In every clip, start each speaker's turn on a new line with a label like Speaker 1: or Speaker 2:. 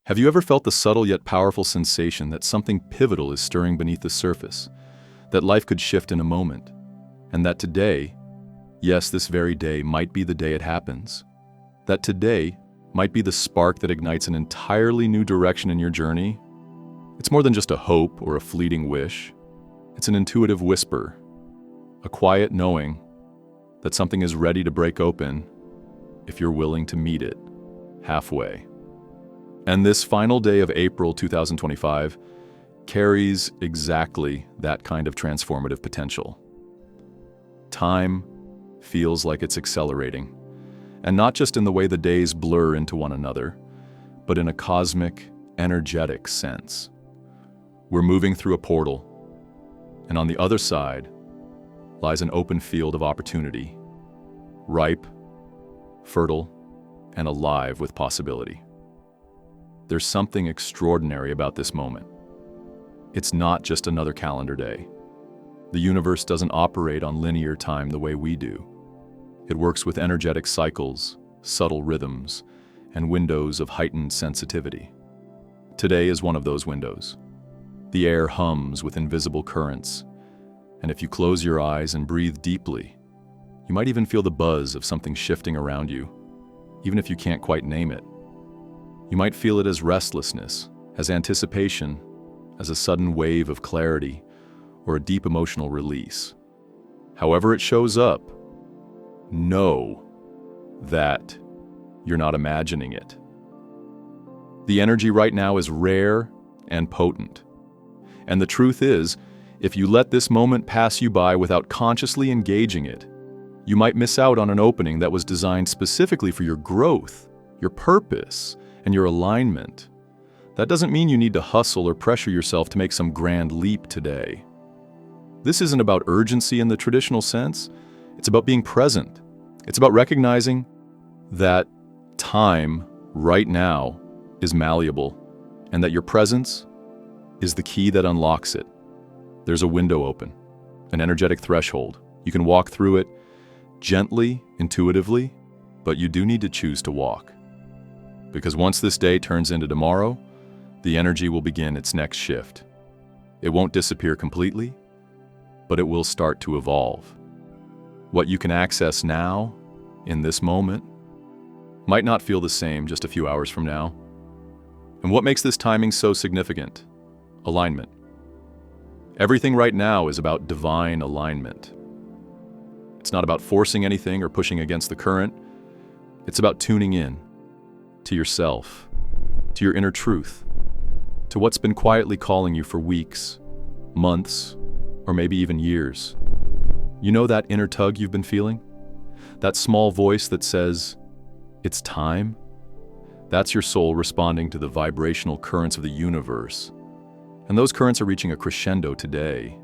Speaker 1: Have you ever felt the subtle yet powerful sensation that something pivotal is stirring beneath the surface, that life could shift in a moment, and that today, yes, this very day might be the day it happens, that today might be the spark that ignites an entirely new direction in your journey? It's more than just a hope or a fleeting wish. It's an intuitive whisper, a quiet knowing that something is ready to break open if you're willing to meet it halfway. And this final day of April 2025 carries exactly that kind of transformative potential. Time feels like it's accelerating, and not just in the way the days blur into one another, but in a cosmic, energetic sense. We're moving through a portal, and on the other side lies an open field of opportunity, ripe, fertile, and alive with possibility. There's something extraordinary about this moment. It's not just another calendar day. The universe doesn't operate on linear time the way we do. It works with energetic cycles, subtle rhythms, and windows of heightened sensitivity. Today is one of those windows. The air hums with invisible currents, and if you close your eyes and breathe deeply, you might even feel the buzz of something shifting around you, even if you can't quite name it. You might feel it as restlessness, as anticipation, as a sudden wave of clarity, or a deep emotional release. However it shows up, know that you're not imagining it. The energy right now is rare and potent. And the truth is, if you let this moment pass you by without consciously engaging it, you might miss out on an opening that was designed specifically for your growth, your purpose, and your alignment. That doesn't mean you need to hustle or pressure yourself to make some grand leap today. This isn't about urgency in the traditional sense. It's about being present. It's about recognizing that time right now is malleable and that your presence is the key that unlocks it. There's a window open, an energetic threshold. You can walk through it gently, intuitively, but you do need to choose to walk. Because once this day turns into tomorrow, the energy will begin its next shift. It won't disappear completely, but it will start to evolve. What you can access now, in this moment, might not feel the same just a few hours from now. And what makes this timing so significant? Alignment. Everything right now is about divine alignment. It's not about forcing anything or pushing against the current. It's about tuning in to yourself, to your inner truth, to what's been quietly calling you for weeks, months, or maybe even years. You know that inner tug you've been feeling? That small voice that says, "It's time"? That's your soul responding to the vibrational currents of the universe. And those currents are reaching a crescendo today.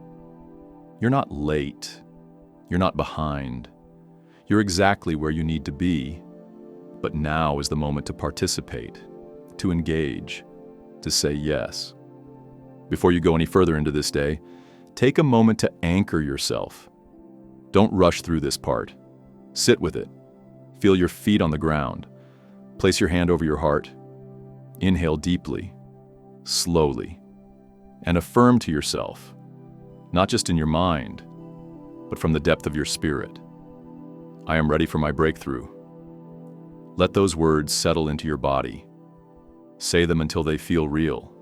Speaker 1: You're not late. You're not behind. You're exactly where you need to be. But now is the moment to participate, to engage, to say yes. Before you go any further into this day, take a moment to anchor yourself. Don't rush through this part. Sit with it. Feel your feet on the ground. Place your hand over your heart. Inhale deeply, slowly, and affirm to yourself, not just in your mind, but from the depth of your spirit, "I am ready for my breakthrough." Let those words settle into your body. Say them until they feel real.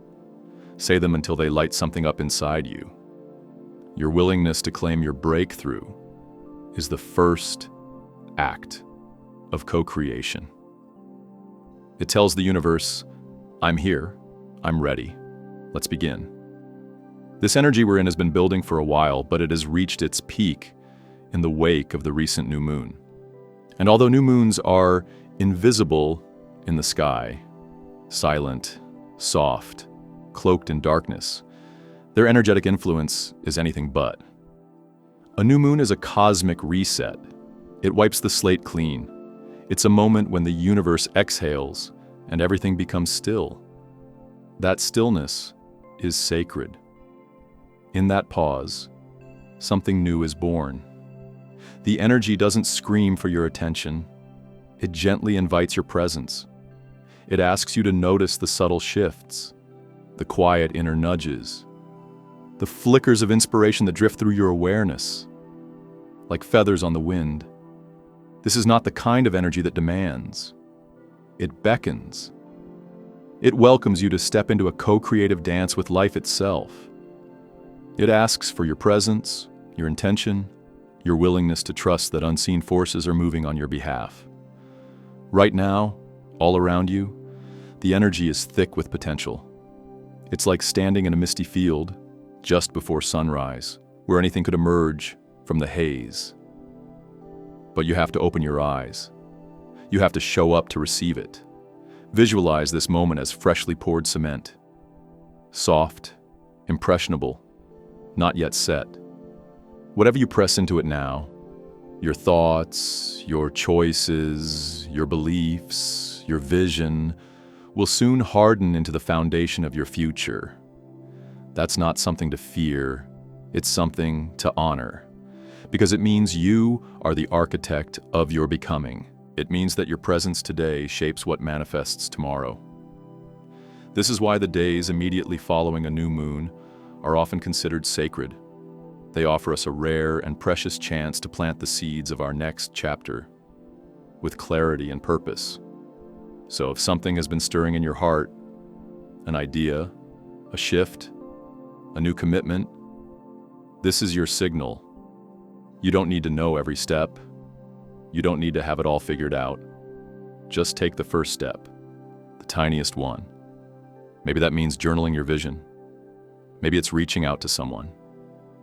Speaker 1: Say them until they light something up inside you. Your willingness to claim your breakthrough is the first act of co-creation. It tells the universe, "I'm here, I'm ready, let's begin." This energy we're in has been building for a while, but it has reached its peak in the wake of the recent new moon. And although new moons are invisible in the sky, silent, soft, cloaked in darkness, their energetic influence is anything but. A new moon is a cosmic reset. It wipes the slate clean. It's a moment when the universe exhales and everything becomes still. That stillness is sacred. In that pause, something new is born. The energy doesn't scream for your attention. It gently invites your presence. It asks you to notice the subtle shifts, the quiet inner nudges, the flickers of inspiration that drift through your awareness, like feathers on the wind. This is not the kind of energy that demands. It beckons. It welcomes you to step into a co-creative dance with life itself. It asks for your presence, your intention, your willingness to trust that unseen forces are moving on your behalf. Right now, all around you, the energy is thick with potential. It's like standing in a misty field just before sunrise, where anything could emerge from the haze. But you have to open your eyes. You have to show up to receive it. Visualize this moment as freshly poured cement. Soft, impressionable, not yet set. Whatever you press into it now, your thoughts, your choices, your beliefs, your vision, will soon harden into the foundation of your future. That's not something to fear, it's something to honor. Because it means you are the architect of your becoming. It means that your presence today shapes what manifests tomorrow. This is why the days immediately following a new moon are often considered sacred. They offer us a rare and precious chance to plant the seeds of our next chapter with clarity and purpose. So if something has been stirring in your heart, an idea, a shift, a new commitment, this is your signal. You don't need to know every step. You don't need to have it all figured out. Just take the first step, the tiniest one. Maybe that means journaling your vision. Maybe it's reaching out to someone.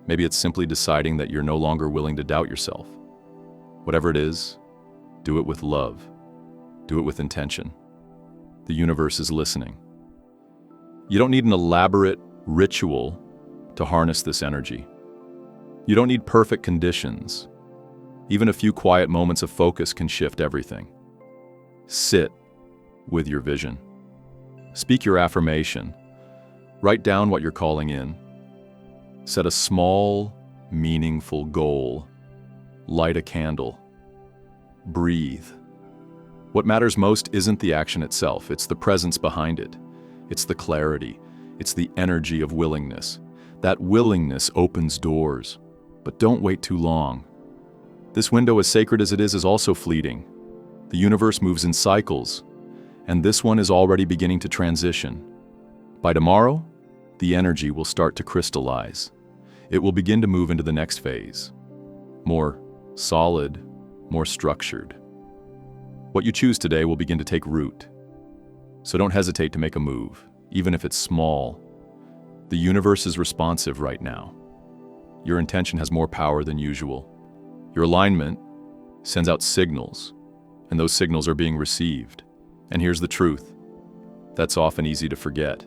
Speaker 1: Maybe it's simply deciding that you're no longer willing to doubt yourself. Whatever it is, do it with love. Do it with intention. The universe is listening. You don't need an elaborate ritual to harness this energy. You don't need perfect conditions. Even a few quiet moments of focus can shift everything. Sit with your vision. Speak your affirmation. Write down what you're calling in. Set a small, meaningful goal. Light a candle. Breathe. What matters most isn't the action itself, it's the presence behind it. It's the clarity. It's the energy of willingness. That willingness opens doors. But don't wait too long. This window, as sacred as it is also fleeting. The universe moves in cycles, and this one is already beginning to transition. By tomorrow, the energy will start to crystallize. It will begin to move into the next phase. More solid, more structured. What you choose today will begin to take root. So don't hesitate to make a move, even if it's small. The universe is responsive right now. Your intention has more power than usual. Your alignment sends out signals, and those signals are being received. And here's the truth. That's often easy to forget.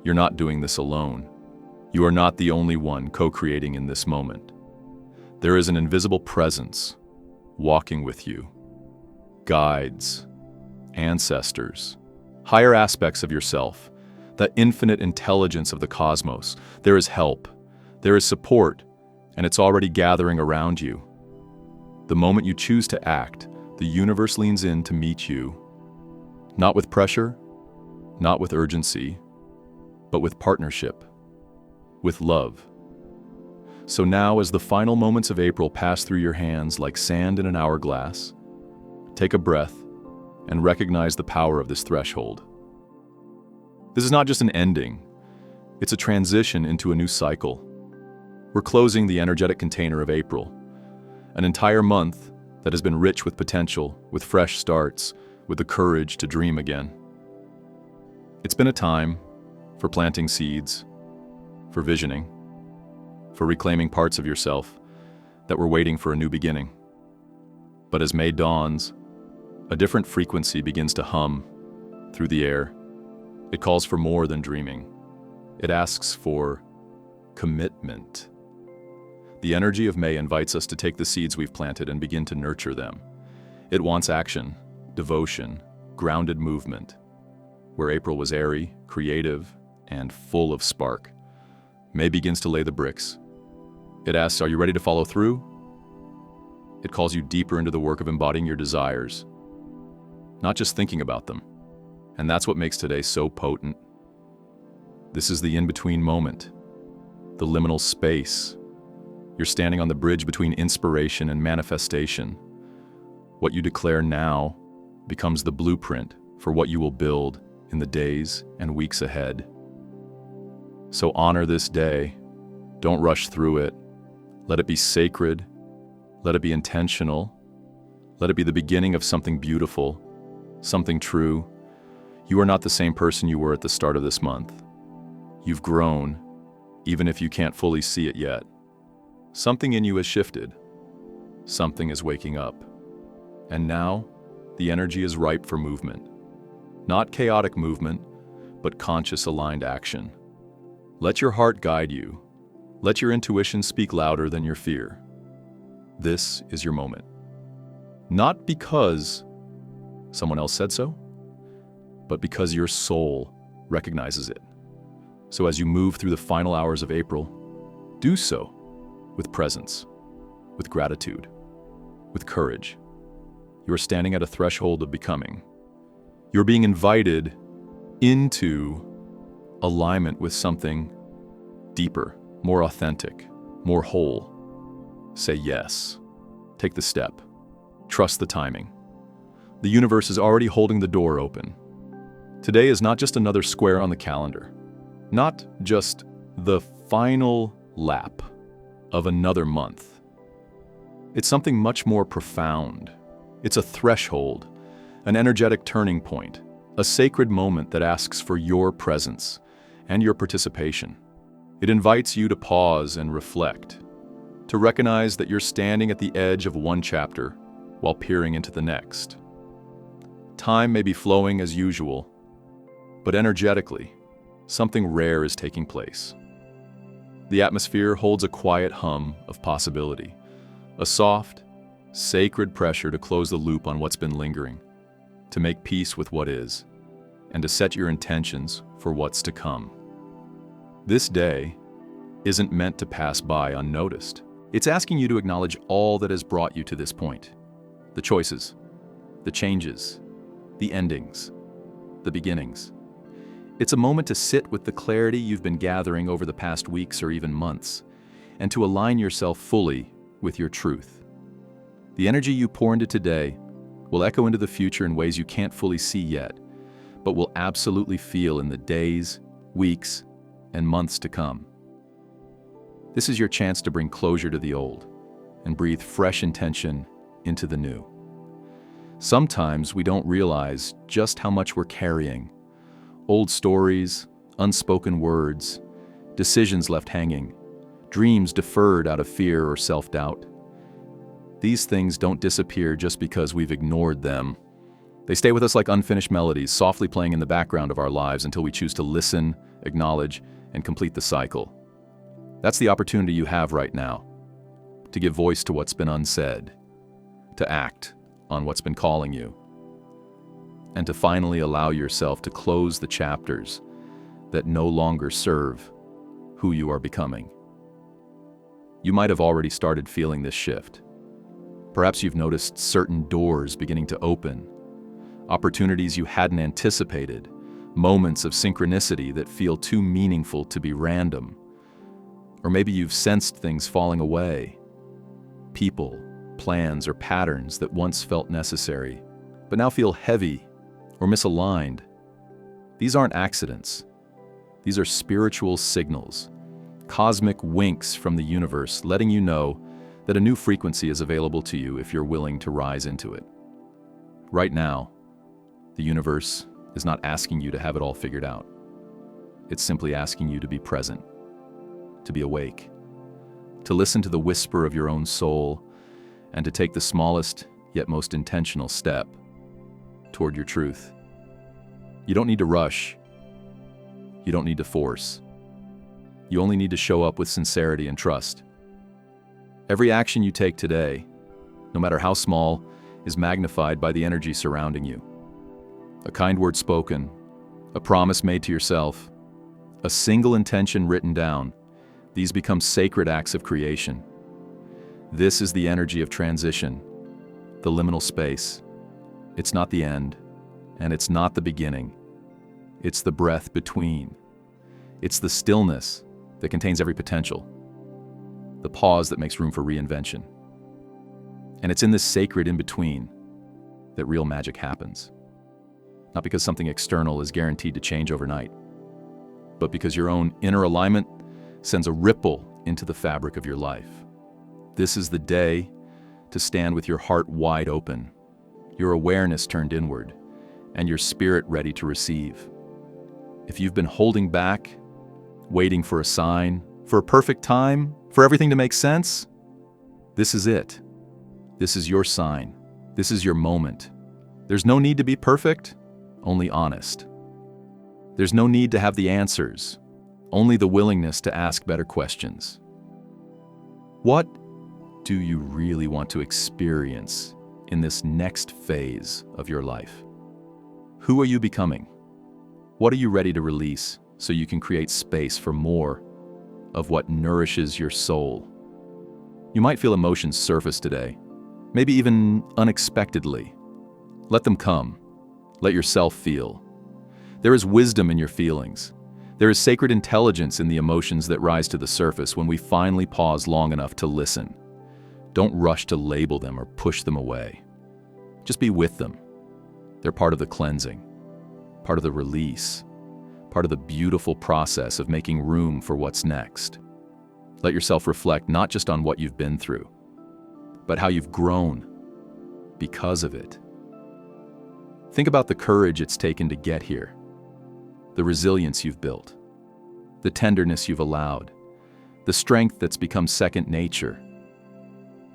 Speaker 1: You're not doing this alone. You are not the only one co-creating in this moment. There is an invisible presence walking with you. Guides, ancestors, higher aspects of yourself, the infinite intelligence of the cosmos. There is help, there is support, and it's already gathering around you. The moment you choose to act, the universe leans in to meet you. Not with pressure, not with urgency, but with partnership, with love. So now, as the final moments of April pass through your hands like sand in an hourglass, take a breath and recognize the power of this threshold. This is not just an ending, it's a transition into a new cycle. We're closing the energetic container of April, an entire month that has been rich with potential, with fresh starts, with the courage to dream again. It's been a time for planting seeds, for visioning, for reclaiming parts of yourself that were waiting for a new beginning. But as May dawns, a different frequency begins to hum through the air. It calls for more than dreaming. It asks for commitment. The energy of May invites us to take the seeds we've planted and begin to nurture them. It wants action, devotion, grounded movement. Where April was airy, creative, and full of spark, May begins to lay the bricks. It asks, are you ready to follow through? It calls you deeper into the work of embodying your desires, not just thinking about them. And that's what makes today so potent. This is the in-between moment, the liminal space. You're standing on the bridge between inspiration and manifestation. What you declare now becomes the blueprint for what you will build in the days and weeks ahead. So honor this day. Don't rush through it. Let it be sacred. Let it be intentional. Let it be the beginning of something beautiful, something true. You are not the same person you were at the start of this month. You've grown, even if you can't fully see it yet. Something in you has shifted. Something is waking up. And now, the energy is ripe for movement. Not chaotic movement, but conscious aligned action. Let your heart guide you. Let your intuition speak louder than your fear. This is your moment. Not because someone else said so, but because your soul recognizes it. So as you move through the final hours of April, do so with presence, with gratitude, with courage. You are standing at a threshold of becoming. You're being invited into alignment with something deeper, more authentic, more whole. Say yes. Take the step. Trust the timing. The universe is already holding the door open. Today is not just another square on the calendar, not just the final lap of another month. It's something much more profound. It's a threshold, an energetic turning point, a sacred moment that asks for your presence and your participation. It invites you to pause and reflect, to recognize that you're standing at the edge of one chapter while peering into the next. Time may be flowing as usual, but energetically, something rare is taking place. The atmosphere holds a quiet hum of possibility, a soft, sacred pressure to close the loop on what's been lingering, to make peace with what is, and to set your intentions for what's to come. This day isn't meant to pass by unnoticed. It's asking you to acknowledge all that has brought you to this point. The choices, the changes, the endings, the beginnings. It's a moment to sit with the clarity you've been gathering over the past weeks or even months, and to align yourself fully with your truth. The energy you pour into today will echo into the future in ways you can't fully see yet, but will absolutely feel in the days, weeks, and months to come. This is your chance to bring closure to the old and breathe fresh intention into the new. Sometimes we don't realize just how much we're carrying. Old stories, unspoken words, decisions left hanging, dreams deferred out of fear or self-doubt. These things don't disappear just because we've ignored them. They stay with us like unfinished melodies, softly playing in the background of our lives until we choose to listen, acknowledge, and complete the cycle. That's the opportunity you have right now, to give voice to what's been unsaid, to act on what's been calling you, and to finally allow yourself to close the chapters that no longer serve who you are becoming. You might have already started feeling this shift. Perhaps you've noticed certain doors beginning to open, opportunities you hadn't anticipated, moments of synchronicity that feel too meaningful to be random. Or maybe you've sensed things falling away, people, plans, or patterns that once felt necessary, but now feel heavy or misaligned. These aren't accidents. These are spiritual signals, cosmic winks from the universe letting you know that a new frequency is available to you if you're willing to rise into it. Right now, the universe is not asking you to have it all figured out. It's simply asking you to be present, to be awake, to listen to the whisper of your own soul, and to take the smallest yet most intentional step toward your truth. You don't need to rush. You don't need to force. You only need to show up with sincerity and trust. Every action you take today, no matter how small, is magnified by the energy surrounding you. A kind word spoken, a promise made to yourself, a single intention written down, these become sacred acts of creation. This is the energy of transition, the liminal space. It's not the end, and it's not the beginning. It's the breath between. It's the stillness that contains every potential. The pause that makes room for reinvention. And it's in this sacred in-between that real magic happens. Not because something external is guaranteed to change overnight, but because your own inner alignment sends a ripple into the fabric of your life. This is the day to stand with your heart wide open, your awareness turned inward, and your spirit ready to receive. If you've been holding back, waiting for a sign, for a perfect time, for everything to make sense, this is it. This is your sign. This is your moment. There's no need to be perfect, only honest. There's no need to have the answers, only the willingness to ask better questions. What do you really want to experience in this next phase of your life? Who are you becoming? What are you ready to release so you can create space for more of what nourishes your soul? You might feel emotions surface today, maybe even unexpectedly. Let them come. Let yourself feel. There is wisdom in your feelings. There is sacred intelligence in the emotions that rise to the surface when we finally pause long enough to listen. Don't rush to label them or push them away. Just be with them. They're part of the cleansing, part of the release, part of the beautiful process of making room for what's next. Let yourself reflect not just on what you've been through, but how you've grown because of it. Think about the courage it's taken to get here, the resilience you've built, the tenderness you've allowed, the strength that's become second nature.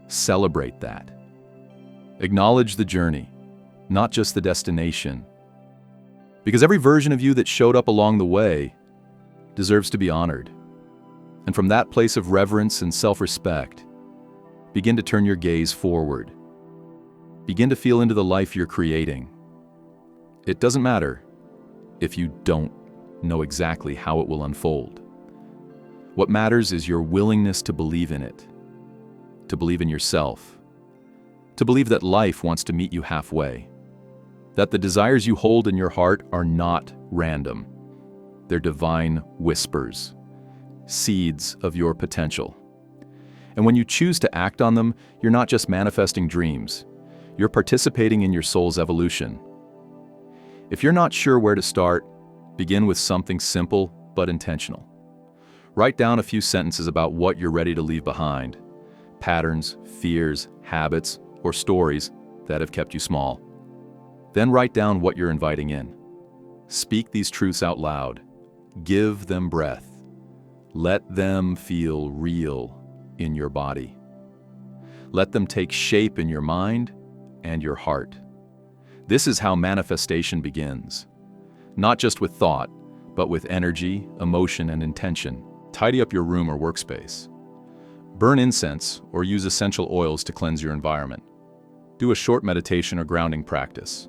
Speaker 1: Celebrate that. Acknowledge the journey, not just the destination. Because every version of you that showed up along the way deserves to be honored. And from that place of reverence and self-respect, begin to turn your gaze forward. Begin to feel into the life you're creating. It doesn't matter if you don't know exactly how it will unfold. What matters is your willingness to believe in it, to believe in yourself, to believe that life wants to meet you halfway, that the desires you hold in your heart are not random. They're divine whispers, seeds of your potential. And when you choose to act on them, you're not just manifesting dreams, you're participating in your soul's evolution. If you're not sure where to start, begin with something simple but intentional. Write down a few sentences about what you're ready to leave behind, patterns, fears, habits, or stories that have kept you small. Then write down what you're inviting in. Speak these truths out loud. Give them breath. Let them feel real in your body. Let them take shape in your mind and your heart. This is how manifestation begins. Not just with thought, but with energy, emotion, and intention. Tidy up your room or workspace. Burn incense or use essential oils to cleanse your environment. Do a short meditation or grounding practice.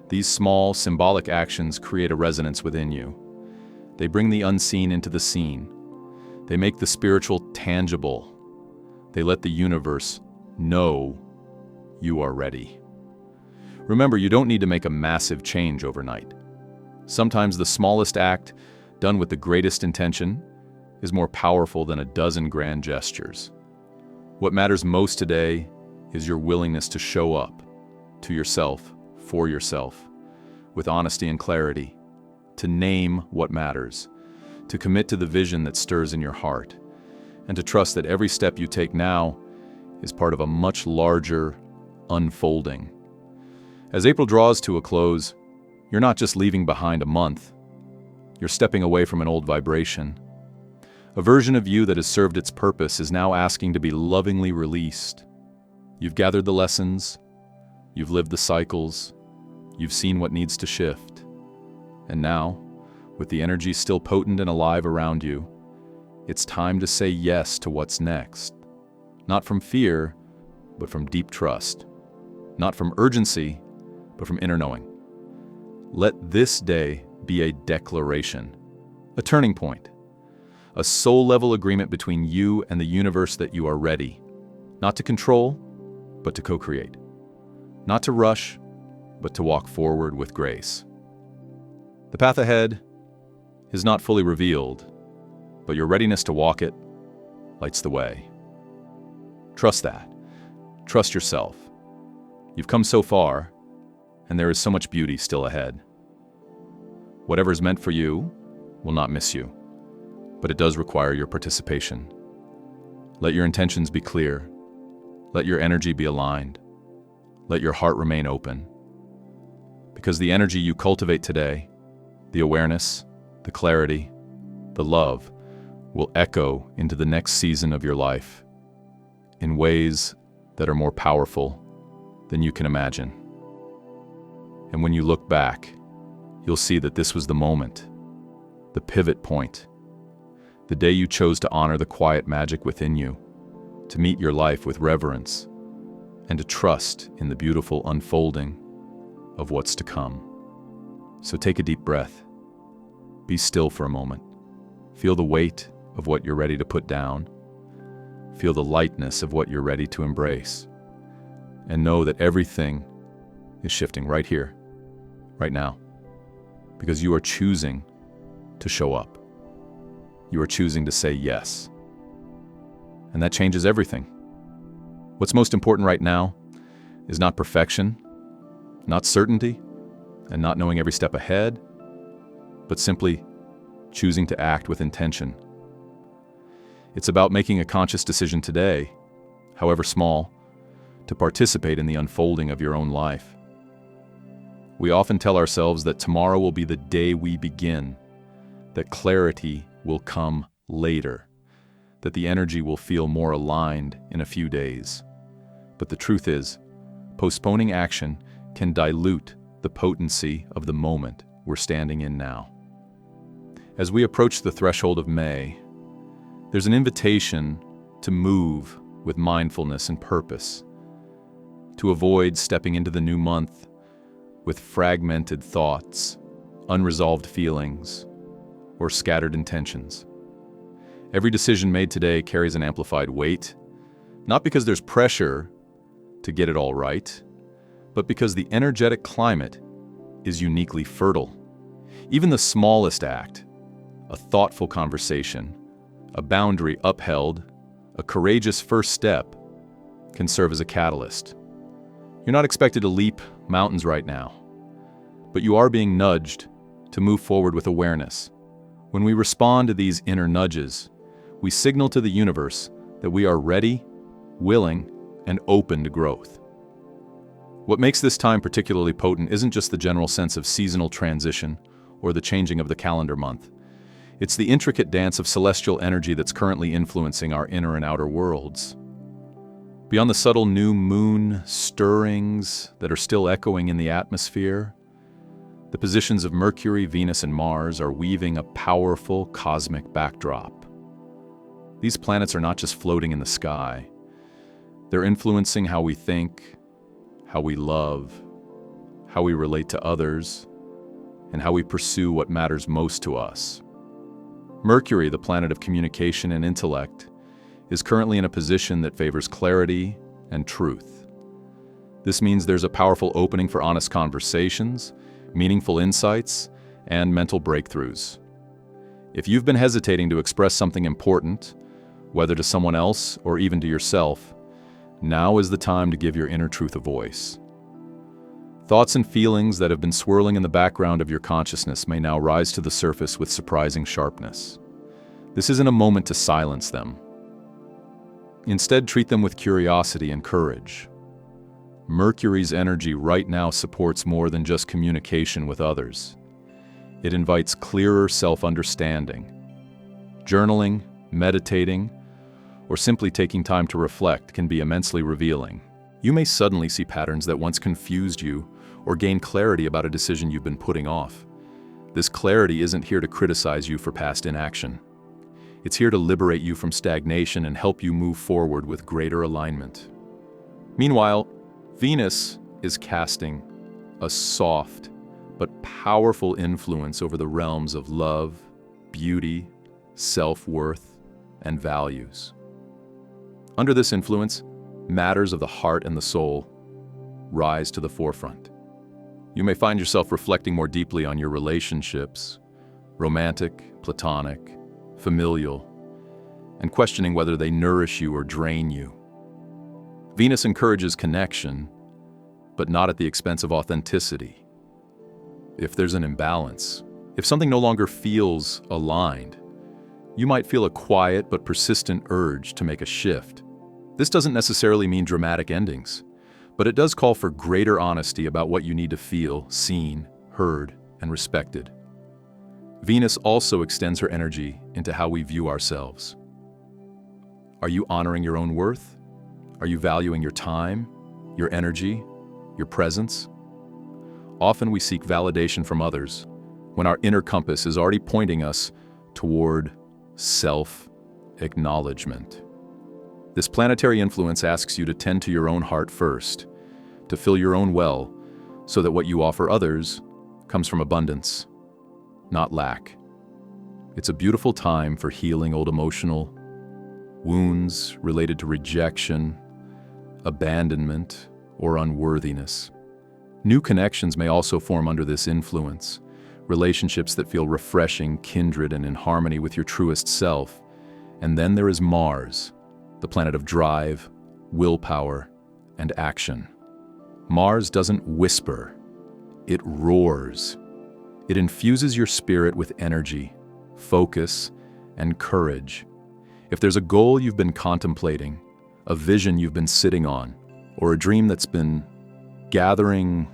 Speaker 1: These small, symbolic actions create a resonance within you. They bring the unseen into the seen. They make the spiritual tangible. They let the universe know you are ready. Remember, you don't need to make a massive change overnight. Sometimes the smallest act, done with the greatest intention, is more powerful than a dozen grand gestures. What matters most today is your willingness to show up to yourself, for yourself, with honesty and clarity, to name what matters, to commit to the vision that stirs in your heart, and to trust that every step you take now is part of a much larger unfolding. As April draws to a close, you're not just leaving behind a month, you're stepping away from an old vibration. A version of you that has served its purpose is now asking to be lovingly released. You've gathered the lessons, you've lived the cycles, you've seen what needs to shift. And now, with the energy still potent and alive around you, it's time to say yes to what's next. Not from fear, but from deep trust. Not from urgency, but from inner knowing. Let this day be a declaration, a turning point, a soul-level agreement between you and the universe that you are ready, not to control, but to co-create, not to rush, but to walk forward with grace. The path ahead is not fully revealed, but your readiness to walk it lights the way. Trust that. Trust yourself. You've come so far, and there is so much beauty still ahead. Whatever is meant for you will not miss you, but it does require your participation. Let your intentions be clear. Let your energy be aligned. Let your heart remain open. Because the energy you cultivate today, the awareness, the clarity, the love, will echo into the next season of your life in ways that are more powerful than you can imagine. And when you look back, you'll see that this was the moment, the pivot point, the day you chose to honor the quiet magic within you, to meet your life with reverence, and to trust in the beautiful unfolding of what's to come. So take a deep breath. Be still for a moment. Feel the weight of what you're ready to put down. Feel the lightness of what you're ready to embrace. And know that everything is shifting right here, right now, because you are choosing to show up. You are choosing to say yes. And that changes everything. What's most important right now is not perfection, not certainty, and not knowing every step ahead, but simply choosing to act with intention. It's about making a conscious decision today, however small, to participate in the unfolding of your own life. We often tell ourselves that tomorrow will be the day we begin, that clarity will come later, that the energy will feel more aligned in a few days. But the truth is, postponing action can dilute the potency of the moment we're standing in now. As we approach the threshold of May, there's an invitation to move with mindfulness and purpose, to avoid stepping into the new month with fragmented thoughts, unresolved feelings, or scattered intentions. Every decision made today carries an amplified weight, not because there's pressure to get it all right, but because the energetic climate is uniquely fertile. Even the smallest act, a thoughtful conversation, a boundary upheld, a courageous first step, can serve as a catalyst. You're not expected to leap mountains right now, but you are being nudged to move forward with awareness. When we respond to these inner nudges, we signal to the universe that we are ready, willing, and open to growth. What makes this time particularly potent isn't just the general sense of seasonal transition or the changing of the calendar month. It's the intricate dance of celestial energy that's currently influencing our inner and outer worlds. Beyond the subtle new moon stirrings that are still echoing in the atmosphere, the positions of Mercury, Venus, and Mars are weaving a powerful cosmic backdrop. These planets are not just floating in the sky. They're influencing how we think, how we love, how we relate to others, and how we pursue what matters most to us. Mercury, the planet of communication and intellect, is currently in a position that favors clarity and truth. This means there's a powerful opening for honest conversations, meaningful insights, and mental breakthroughs. If you've been hesitating to express something important, whether to someone else or even to yourself, now is the time to give your inner truth a voice. Thoughts and feelings that have been swirling in the background of your consciousness may now rise to the surface with surprising sharpness. This isn't a moment to silence them. Instead, treat them with curiosity and courage. Mercury's energy right now supports more than just communication with others. It invites clearer self-understanding. Journaling, meditating, or simply taking time to reflect can be immensely revealing. You may suddenly see patterns that once confused you or gain clarity about a decision you've been putting off. This clarity isn't here to criticize you for past inaction. It's here to liberate you from stagnation and help you move forward with greater alignment. Meanwhile, Venus is casting a soft but powerful influence over the realms of love, beauty, self-worth, and values. Under this influence, matters of the heart and the soul rise to the forefront. You may find yourself reflecting more deeply on your relationships, romantic, platonic, familial, and questioning whether they nourish you or drain you. Venus encourages connection, but not at the expense of authenticity. If there's an imbalance, if something no longer feels aligned, you might feel a quiet but persistent urge to make a shift. This doesn't necessarily mean dramatic endings, but it does call for greater honesty about what you need to feel seen, heard, and respected. Venus also extends her energy into how we view ourselves. Are you honoring your own worth? Are you valuing your time, your energy, your presence? Often we seek validation from others when our inner compass is already pointing us toward self-acknowledgement. This planetary influence asks you to tend to your own heart first, to fill your own well, so that what you offer others comes from abundance, not lack. It's a beautiful time for healing old emotional wounds related to rejection, abandonment, or unworthiness. New connections may also form under this influence, relationships that feel refreshing, kindred, and in harmony with your truest self. And then there is Mars, the planet of drive, willpower, and action. Mars doesn't whisper, it roars. It infuses your spirit with energy, focus, and courage. If there's a goal you've been contemplating, a vision you've been sitting on, or a dream that's been gathering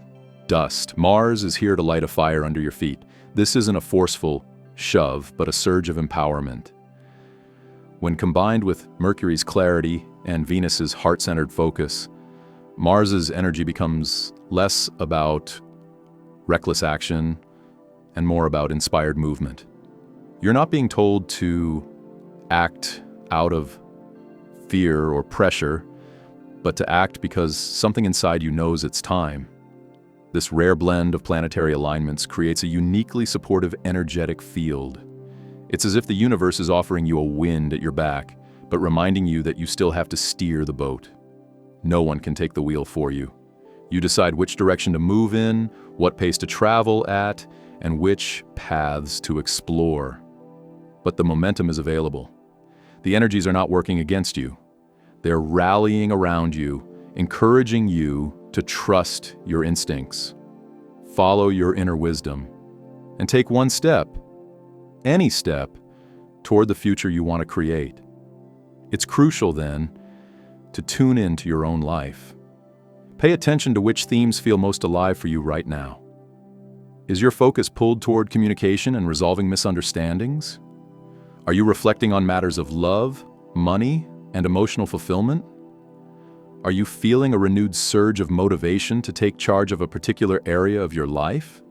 Speaker 1: dust, Mars is here to light a fire under your feet. This isn't a forceful shove, but a surge of empowerment. When combined with Mercury's clarity and Venus's heart-centered focus, Mars's energy becomes less about reckless action and more about inspired movement. You're not being told to act out of fear or pressure, but to act because something inside you knows it's time. This rare blend of planetary alignments creates a uniquely supportive, energetic field. It's as if the universe is offering you a wind at your back, but reminding you that you still have to steer the boat. No one can take the wheel for you. You decide which direction to move in, what pace to travel at, and which paths to explore. But the momentum is available. The energies are not working against you. They're rallying around you, encouraging you to trust your instincts, follow your inner wisdom, and take one step, any step, toward the future you want to create. It's crucial, then, to tune into your own life. Pay attention to which themes feel most alive for you right now. Is your focus pulled toward communication and resolving misunderstandings? Are you reflecting on matters of love, money, and emotional fulfillment? Are you feeling a renewed surge of motivation to take charge of a particular area of your life?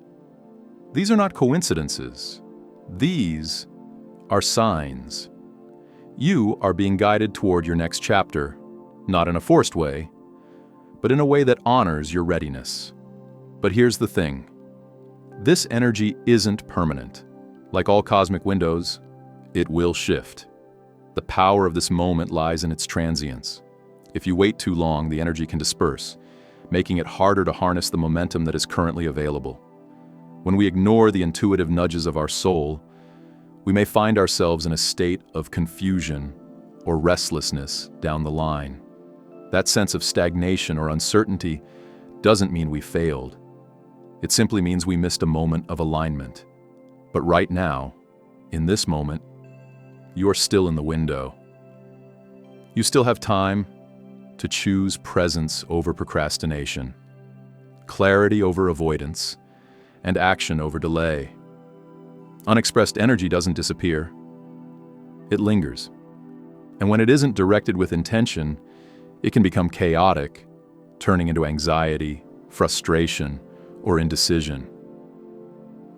Speaker 1: These are not coincidences. These are signs. You are being guided toward your next chapter, not in a forced way, but in a way that honors your readiness. But here's the thing. This energy isn't permanent. Like all cosmic windows, it will shift. The power of this moment lies in its transience. If you wait too long, the energy can disperse, making it harder to harness the momentum that is currently available. When we ignore the intuitive nudges of our soul, we may find ourselves in a state of confusion or restlessness down the line. That sense of stagnation or uncertainty doesn't mean we failed. It simply means we missed a moment of alignment. But right now, in this moment, you're still in the window. You still have time to choose presence over procrastination, clarity over avoidance, and action over delay. Unexpressed energy doesn't disappear. It lingers. And when it isn't directed with intention, it can become chaotic, turning into anxiety, frustration, or indecision.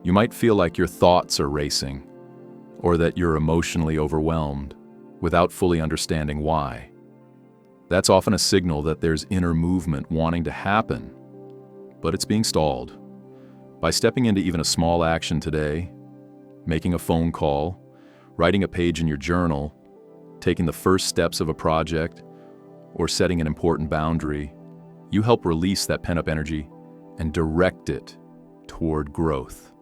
Speaker 1: You might feel like your thoughts are racing, or that you're emotionally overwhelmed, without fully understanding why. That's often a signal that there's inner movement wanting to happen, but it's being stalled. By stepping into even a small action today, making a phone call, writing a page in your journal, taking the first steps of a project, or setting an important boundary, you help release that pent-up energy and direct it toward growth.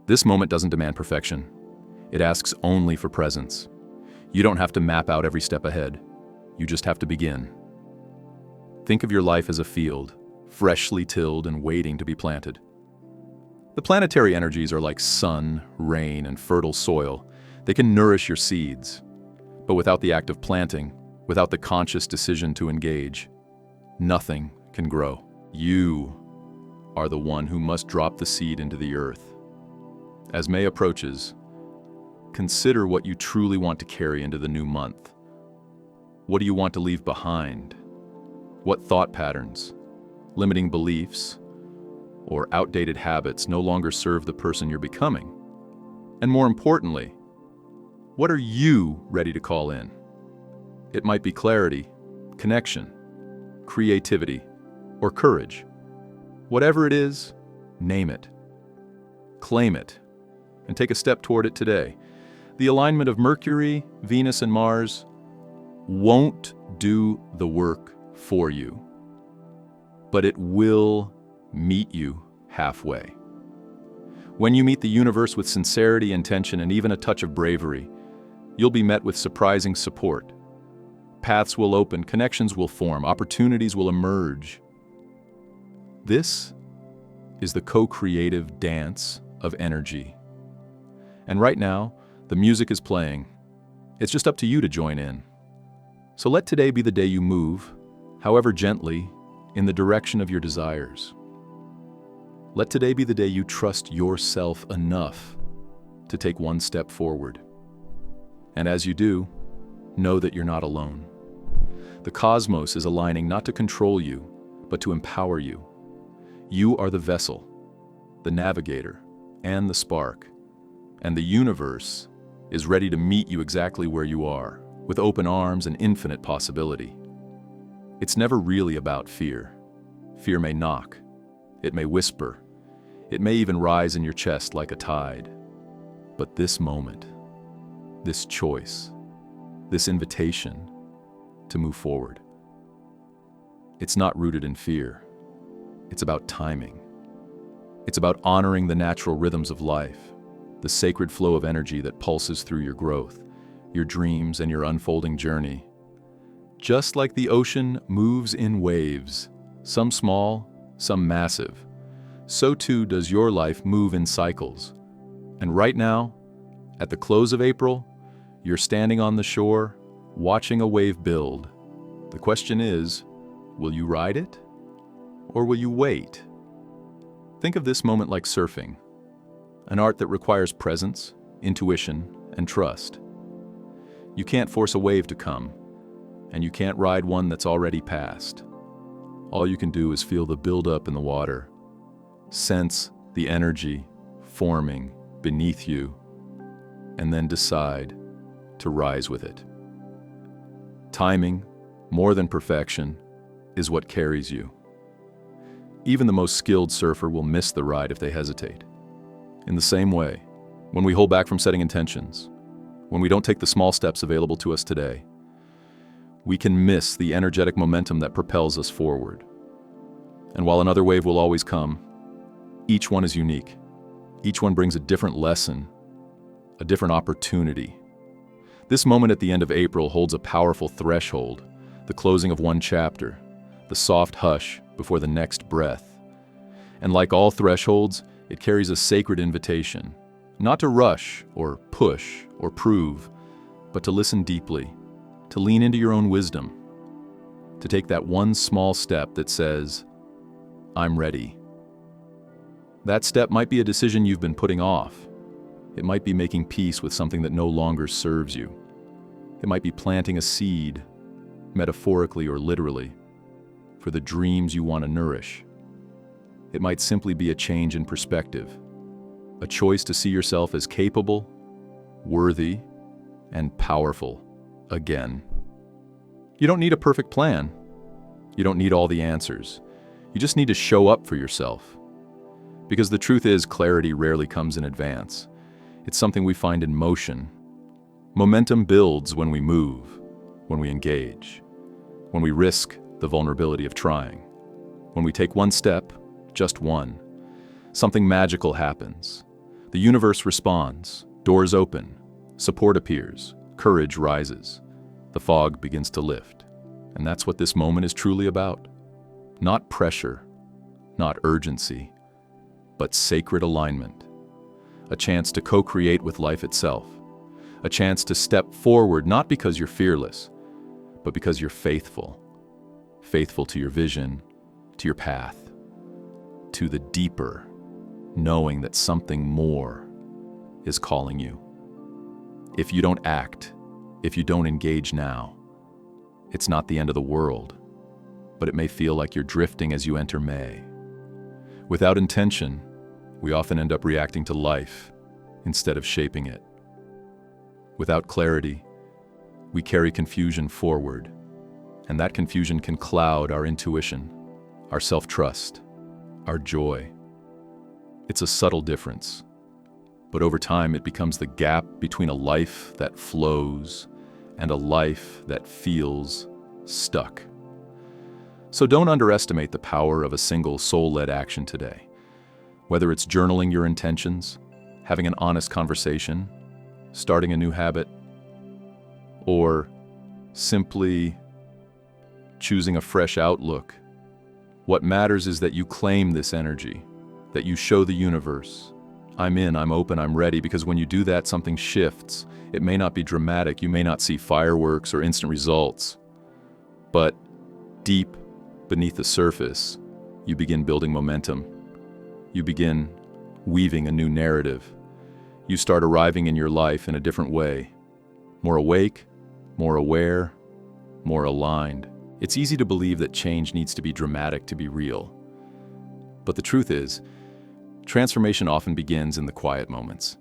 Speaker 1: This moment doesn't demand perfection. It asks only for presence. You don't have to map out every step ahead. You just have to begin. Think of your life as a field, freshly tilled and waiting to be planted. The planetary energies are like sun, rain, and fertile soil. They can nourish your seeds. But without the act of planting, without the conscious decision to engage, nothing can grow. You are the one who must drop the seed into the earth. As May approaches, consider what you truly want to carry into the new month. What do you want to leave behind? What thought patterns, limiting beliefs, or outdated habits no longer serve the person you're becoming? And more importantly, what are you ready to call in? It might be clarity, connection, creativity, or courage. Whatever it is, name it, claim it, and take a step toward it today. The alignment of Mercury, Venus, and Mars won't do the work for you, but it will meet you halfway. When you meet the universe with sincerity, intention, and even a touch of bravery, you'll be met with surprising support. Paths will open, connections will form, opportunities will emerge. This is the co-creative dance of energy. And right now, the music is playing. It's just up to you to join in. So let today be the day you move, however gently, in the direction of your desires. Let today be the day you trust yourself enough to take one step forward. And as you do, know that you're not alone. The cosmos is aligning not to control you, but to empower you. You are the vessel, the navigator, and the spark. And the universe is ready to meet you exactly where you are, with open arms and infinite possibility. It's never really about fear. Fear may knock, it may whisper, it may even rise in your chest like a tide. But this moment, this choice, this invitation to move forward, it's not rooted in fear. It's about timing. It's about honoring the natural rhythms of life, the sacred flow of energy that pulses through your growth, your dreams, and your unfolding journey. Just like the ocean moves in waves, some small, some massive, so too does your life move in cycles. And right now, at the close of April, you're standing on the shore, watching a wave build. The question is, will you ride it? Or will you wait? Think of this moment like surfing, an art that requires presence, intuition, and trust. You can't force a wave to come, and you can't ride one that's already passed. All you can do is feel the buildup in the water, sense the energy forming beneath you, and then decide to rise with it. Timing, more than perfection, is what carries you. Even the most skilled surfer will miss the ride if they hesitate. In the same way, when we hold back from setting intentions, when we don't take the small steps available to us today, we can miss the energetic momentum that propels us forward. And while another wave will always come, each one is unique. Each one brings a different lesson, a different opportunity. This moment at the end of April holds a powerful threshold, the closing of one chapter, the soft hush before the next breath. And like all thresholds, it carries a sacred invitation, not to rush or push or prove, but to listen deeply, to lean into your own wisdom, to take that one small step that says, I'm ready. That step might be a decision you've been putting off. It might be making peace with something that no longer serves you. It might be planting a seed, metaphorically or literally, for the dreams you want to nourish. It might simply be a change in perspective, a choice to see yourself as capable, worthy, and powerful again. You don't need a perfect plan. You don't need all the answers. You just need to show up for yourself. Because the truth is, clarity rarely comes in advance. It's something we find in motion. Momentum builds when we move, when we engage, when we risk the vulnerability of trying, when we take one step, just one, something magical happens. The universe responds, doors open, support appears, courage rises. The fog begins to lift. And that's what this moment is truly about. Not pressure, not urgency, but sacred alignment. A chance to co-create with life itself. A chance to step forward not because you're fearless, but because you're faithful. Faithful to your vision, to your path, to the deeper, knowing that something more is calling you. If you don't act, if you don't engage now, it's not the end of the world, but it may feel like you're drifting as you enter May. Without intention, we often end up reacting to life instead of shaping it. Without clarity, we carry confusion forward, and that confusion can cloud our intuition, our self-trust, our joy. It's a subtle difference, but over time it becomes the gap between a life that flows and a life that feels stuck. So don't underestimate the power of a single soul-led action today. Whether it's journaling your intentions, having an honest conversation, starting a new habit, or simply choosing a fresh outlook, what matters is that you claim this energy, that you show the universe, I'm in, I'm open, I'm ready, because when you do that, something shifts. It may not be dramatic, you may not see fireworks or instant results, but deep beneath the surface, you begin building momentum. You begin weaving a new narrative. You start arriving in your life in a different way, more awake, more aware, more aligned. It's easy to believe that change needs to be dramatic to be real. But the truth is, transformation often begins in the quiet moments,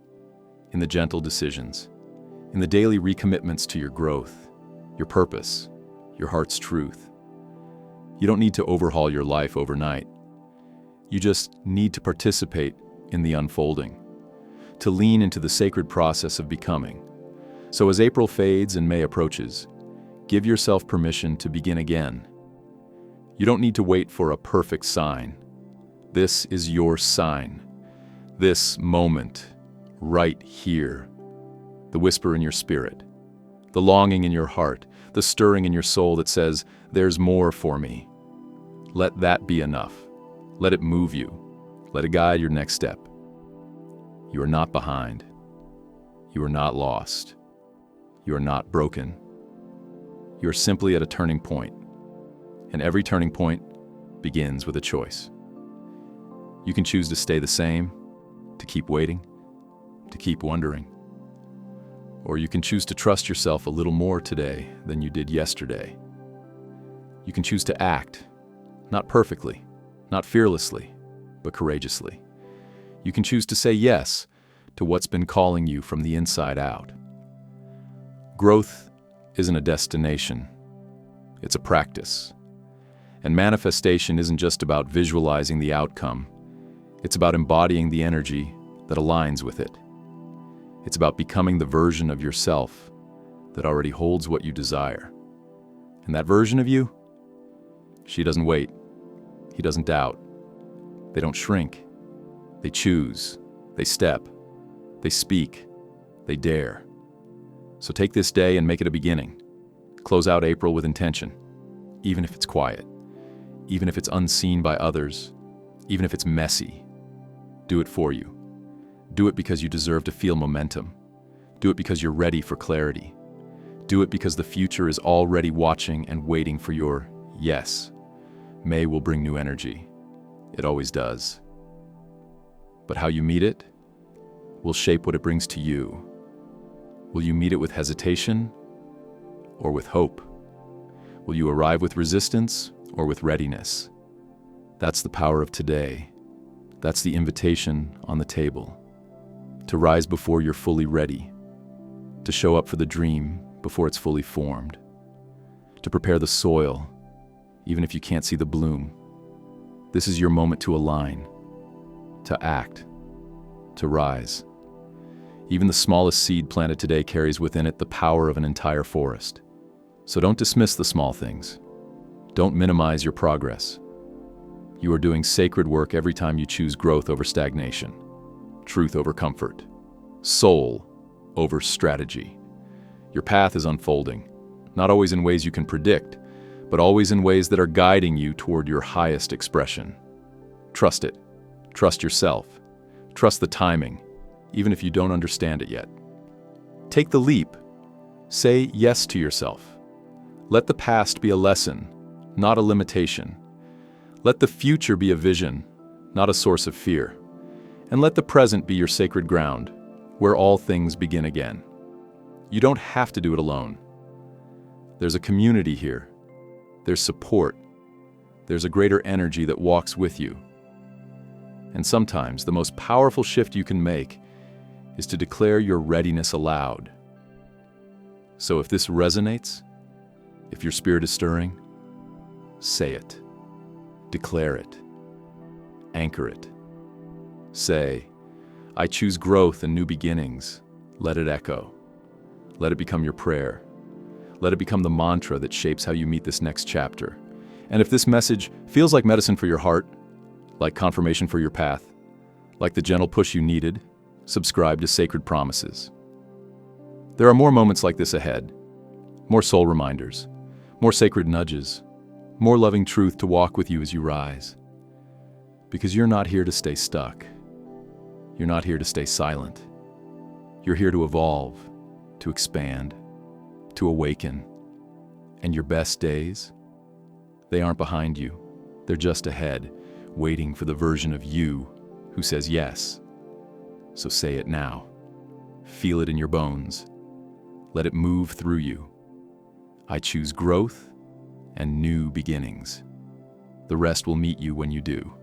Speaker 1: in the gentle decisions, in the daily recommitments to your growth, your purpose, your heart's truth. You don't need to overhaul your life overnight. You just need to participate in the unfolding, to lean into the sacred process of becoming. So as April fades and May approaches, give yourself permission to begin again. You don't need to wait for a perfect sign. This is your sign. This moment, right here. The whisper in your spirit, the longing in your heart, the stirring in your soul that says, there's more for me. Let that be enough. Let it move you. Let it guide your next step. You are not behind. You are not lost. You are not broken. You are simply at a turning point, and every turning point begins with a choice. You can choose to stay the same, to keep waiting, to keep wondering. Or you can choose to trust yourself a little more today than you did yesterday. You can choose to act, not perfectly, not fearlessly, but courageously. You can choose to say yes to what's been calling you from the inside out. Growth isn't a destination, it's a practice. And manifestation isn't just about visualizing the outcome, it's about embodying the energy that aligns with it. It's about becoming the version of yourself that already holds what you desire. And that version of you, she doesn't wait, he doesn't doubt. They don't shrink, they choose, they step, they speak, they dare. So take this day and make it a beginning. Close out April with intention, even if it's quiet, even if it's unseen by others, even if it's messy. Do it for you. Do it because you deserve to feel momentum. Do it because you're ready for clarity. Do it because the future is already watching and waiting for your yes. May will bring new energy. It always does. But how you meet it will shape what it brings to you. Will you meet it with hesitation or with hope? Will you arrive with resistance or with readiness? That's the power of today. That's the invitation on the table. To rise before you're fully ready. To show up for the dream before it's fully formed. To prepare the soil, even if you can't see the bloom. This is your moment to align, to act, to rise. Even the smallest seed planted today carries within it the power of an entire forest. So don't dismiss the small things. Don't minimize your progress. You are doing sacred work every time you choose growth over stagnation, truth over comfort, soul over strategy. Your path is unfolding, not always in ways you can predict, but always in ways that are guiding you toward your highest expression. Trust it. Trust yourself. Trust the timing, even if you don't understand it yet. Take the leap. Say yes to yourself. Let the past be a lesson, not a limitation. Let the future be a vision, not a source of fear. And let the present be your sacred ground, where all things begin again. You don't have to do it alone. There's a community here. There's support. There's a greater energy that walks with you. And sometimes the most powerful shift you can make is to declare your readiness aloud. So if this resonates, if your spirit is stirring, say it. Declare it. Anchor it. Say, I choose growth and new beginnings. Let it echo. Let it become your prayer. Let it become the mantra that shapes how you meet this next chapter. And if this message feels like medicine for your heart, like confirmation for your path, like the gentle push you needed, subscribe to Sacred Promises. There are more moments like this ahead, more soul reminders, more sacred nudges, more loving truth to walk with you as you rise. Because you're not here to stay stuck. You're not here to stay silent. You're here to evolve, to expand, to awaken. And your best days, they aren't behind you. They're just ahead, waiting for the version of you who says yes. So say it now. Feel it in your bones. Let it move through you. I choose growth and new beginnings. The rest will meet you when you do.